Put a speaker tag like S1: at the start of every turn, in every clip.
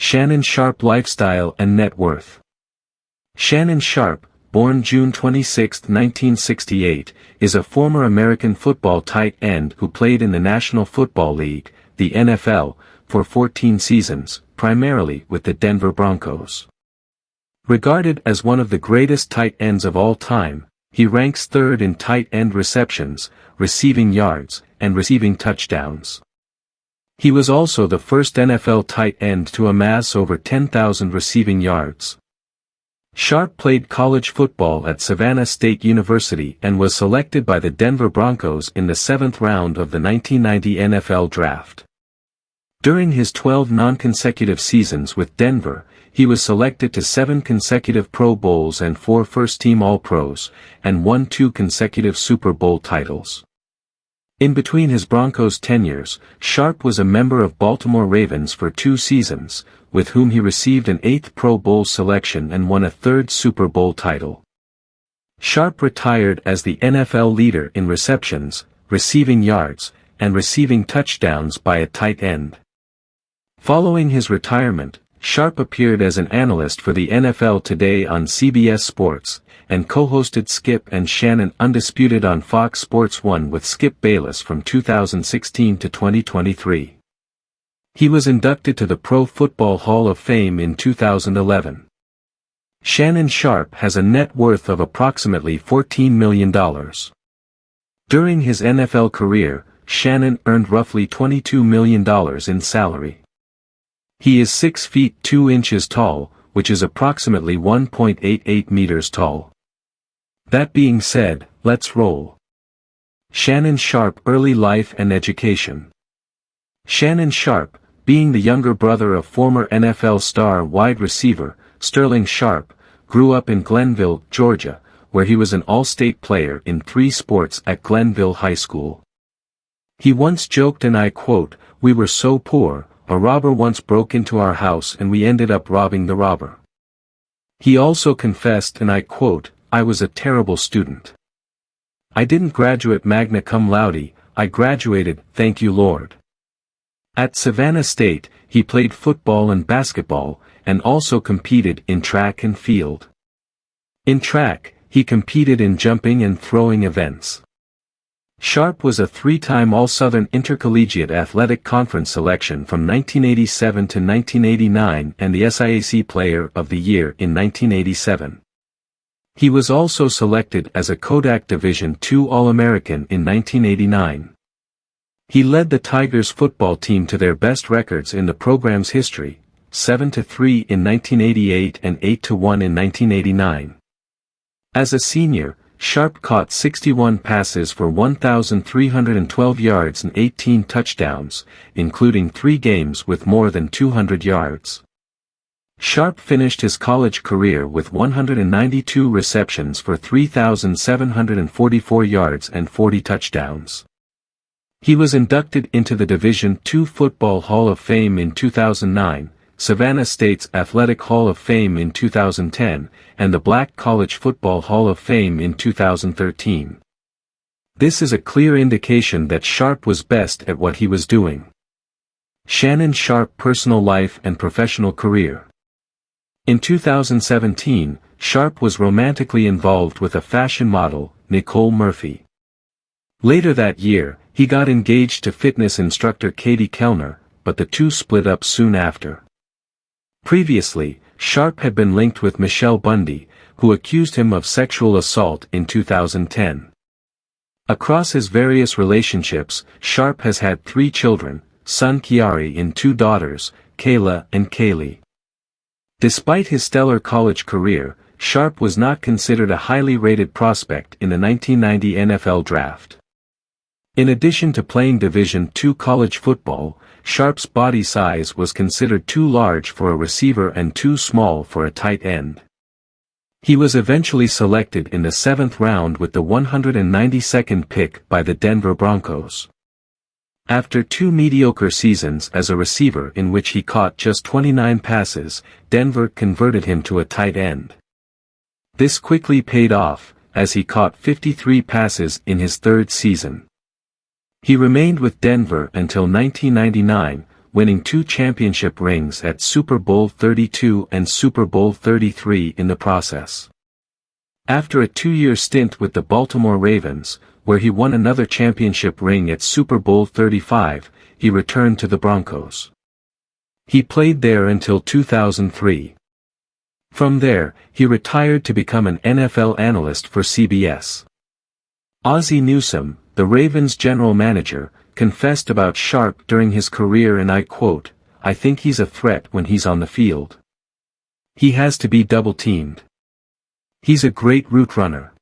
S1: Shannon Sharpe lifestyle and net worth. Shannon Sharpe, born June 26, 1968, is a former American football tight end who played in the National Football League, the NFL, for 14 seasons, primarily with the Denver Broncos. Regarded as one of the greatest tight ends of all time, he ranks third in tight end receptions, receiving yards, and receiving touchdowns. He was also the first NFL tight end to amass over 10,000 receiving yards. Sharpe played college football at Savannah State University and was selected by the Denver Broncos in the 7th round of the 1990 NFL Draft. During his 12 non-consecutive seasons with Denver, he was selected to 7 consecutive Pro Bowls and 4 first-team All-Pros, and won 2 consecutive Super Bowl titles. In between his Broncos tenures, Sharpe was a member of Baltimore Ravens for 2 seasons, with whom he received an 8th Pro Bowl selection and won a 3rd Super Bowl title. Sharpe retired as the NFL leader in receptions, receiving yards, and receiving touchdowns by a tight end. Following his retirement, Sharpe appeared as an analyst for the NFL Today on CBS Sports, and co-hosted Skip and Shannon Undisputed on Fox Sports 1 with Skip Bayless from 2016 to 2023. He was inducted to the Pro Football Hall of Fame in 2011. Shannon Sharpe has a net worth of approximately $14 million. During his NFL career, Shannon earned roughly $22 million in salary. He is 6 feet 2 inches tall, which is approximately 1.88 meters tall. That being said, let's roll. Shannon Sharpe early life and education. Shannon Sharpe, being the younger brother of former NFL star wide receiver, Sterling Sharpe, grew up in Glenville, Georgia, where he was an all-state player in 3 sports at Glenville High School. He once joked, and I quote, "We were so poor, a robber once broke into our house and we ended up robbing the robber." He also confessed, and I quote, "I was a terrible student. I didn't graduate magna cum laude, I graduated, thank you Lord." At Savannah State, he played football and basketball, and also competed in track and field. In track, he competed in jumping and throwing events. Sharpe was a 3-time All-Southern Intercollegiate Athletic Conference selection from 1987 to 1989 and the SIAC Player of the Year in 1987. He was also selected as a Kodak Division II All-American in 1989. He led the Tigers football team to their best records in the program's history, 7-3 in 1988 and 8-1 in 1989. As a senior, Sharpe caught 61 passes for 1,312 yards and 18 touchdowns, including 3 games with more than 200 yards. Sharpe finished his college career with 192 receptions for 3,744 yards and 40 touchdowns. He was inducted into the Division II Football Hall of Fame in 2009, Savannah State's Athletic Hall of Fame in 2010, and the Black College Football Hall of Fame in 2013. This is a clear indication that Sharpe was best at what he was doing. Shannon Sharpe personal life and professional career. In 2017, Sharpe was romantically involved with a fashion model, Nicole Murphy. Later that year, he got engaged to fitness instructor Katie Kellner, but the two split up soon after. Previously, Sharpe had been linked with Michelle Bundy, who accused him of sexual assault in 2010. Across his various relationships, Sharpe has had 3 children, son Kiari and 2 daughters, Kayla and Kaylee. Despite his stellar college career, Sharpe was not considered a highly rated prospect in the 1990 NFL Draft. In addition to playing Division II college football, Sharpe's body size was considered too large for a receiver and too small for a tight end. He was eventually selected in the 7th round with the 192nd pick by the Denver Broncos. After 2 mediocre seasons as a receiver in which he caught just 29 passes, Denver converted him to a tight end. This quickly paid off, as he caught 53 passes in his 3rd season. He remained with Denver until 1999, winning 2 championship rings at Super Bowl 32 and Super Bowl 33 in the process. After a 2-year stint with the Baltimore Ravens, where he won another championship ring at Super Bowl 35, he returned to the Broncos. He played there until 2003. From there, he retired to become an NFL analyst for CBS. Ozzie Newsome, the Ravens general manager, confessed about Sharpe during his career, and I quote, "I think he's a threat when he's on the field. He has to be double-teamed. He's a great route runner.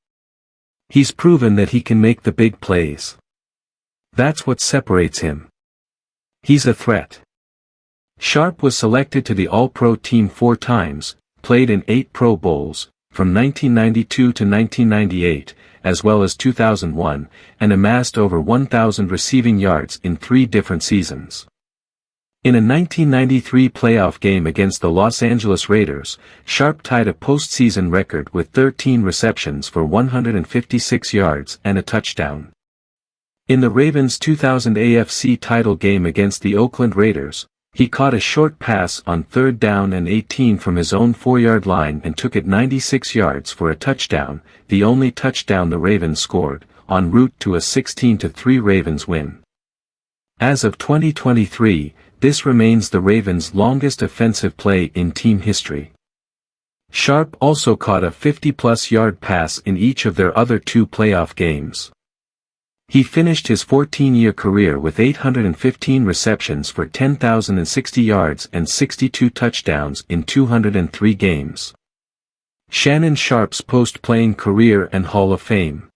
S1: He's proven that he can make the big plays. That's what separates him. He's a threat." Sharpe was selected to the All-Pro team 4 times, played in 8 Pro Bowls, from 1992 to 1998, as well as 2001, and amassed over 1,000 receiving yards in 3 different seasons. In a 1993 playoff game against the Los Angeles Raiders, Sharpe tied a postseason record with 13 receptions for 156 yards and a touchdown. In the Ravens' 2000 AFC title game against the Oakland Raiders, he caught a short pass on 3rd down and 18 from his own 4-yard line and took it 96 yards for a touchdown, the only touchdown the Ravens scored, en route to a 16-3 Ravens win. As of 2023, this remains the Ravens' longest offensive play in team history. Sharpe also caught a 50-plus yard pass in each of their other 2 playoff games. He finished his 14-year career with 815 receptions for 10,060 yards and 62 touchdowns in 203 games. Shannon Sharpe's post-playing career and Hall of Fame.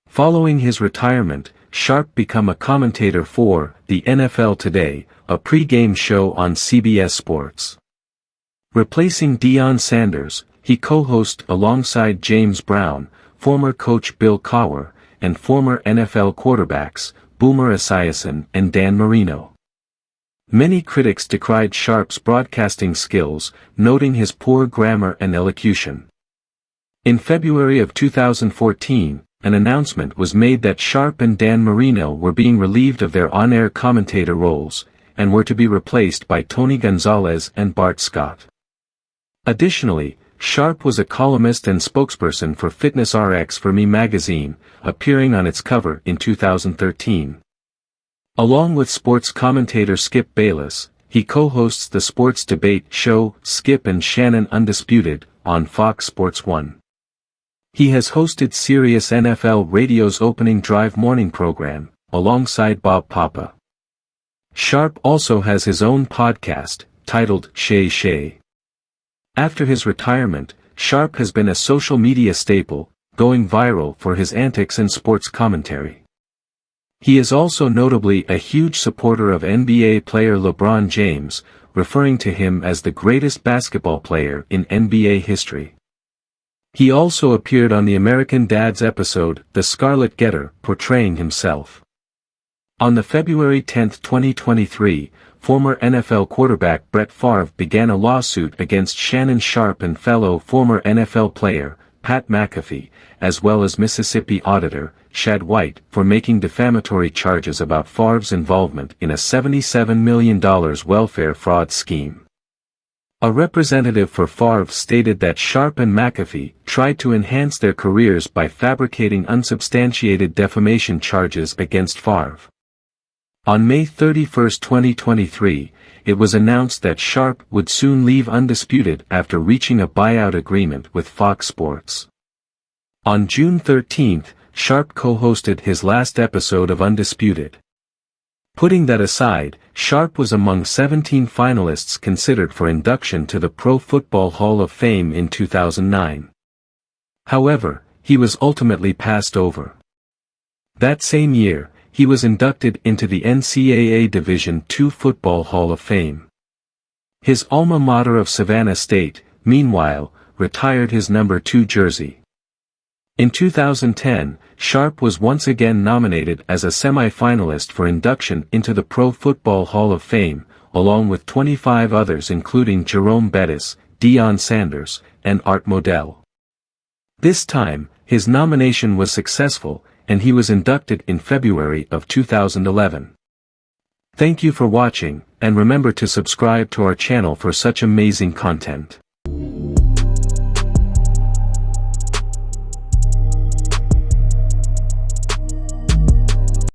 S1: Following his retirement, Sharpe became a commentator for the NFL Today, a pre-game show on CBS Sports. Replacing Deion Sanders, he co-hosted alongside James Brown, former coach Bill Cowher, and former NFL quarterbacks, Boomer Esiason and Dan Marino. Many critics decried Sharpe's broadcasting skills, noting his poor grammar and elocution. In February of 2014, an announcement was made that Sharpe and Dan Marino were being relieved of their on-air commentator roles, and were to be replaced by Tony Gonzalez and Bart Scott. Additionally, Sharpe was a columnist and spokesperson for Fitness RX for Me magazine, appearing on its cover in 2013. Along with sports commentator Skip Bayless, he co-hosts the sports debate show Skip and Shannon Undisputed on Fox Sports 1. He has hosted Sirius NFL Radio's Opening Drive morning program, alongside Bob Papa. Sharpe also has his own podcast, titled Shay Shay. After his retirement, Sharpe has been a social media staple, going viral for his antics and sports commentary. He is also notably a huge supporter of NBA player LeBron James, referring to him as the greatest basketball player in NBA history. He also appeared on the American Dad's episode, The Scarlet Getter, portraying himself. On the February 10, 2023, former NFL quarterback Brett Favre began a lawsuit against Shannon Sharpe and fellow former NFL player, Pat McAfee, as well as Mississippi auditor, Shad White, for making defamatory charges about Favre's involvement in a $77 million welfare fraud scheme. A representative for Favre stated that Sharpe and McAfee tried to enhance their careers by fabricating unsubstantiated defamation charges against Favre. On May 31, 2023, it was announced that Sharpe would soon leave Undisputed after reaching a buyout agreement with Fox Sports. On June 13, Sharpe co-hosted his last episode of Undisputed. Putting that aside, Sharpe was among 17 finalists considered for induction to the Pro Football Hall of Fame in 2009. However, he was ultimately passed over. That same year, he was inducted into the NCAA Division II Football Hall of Fame. His alma mater of Savannah State, meanwhile, retired his number 2 jersey. In 2010, Sharpe was once again nominated as a semi-finalist for induction into the Pro Football Hall of Fame, along with 25 others including Jerome Bettis, Deion Sanders, and Art Modell. This time, his nomination was successful, and he was inducted in February of 2011. Thank you for watching, and remember to subscribe to our channel for such amazing content.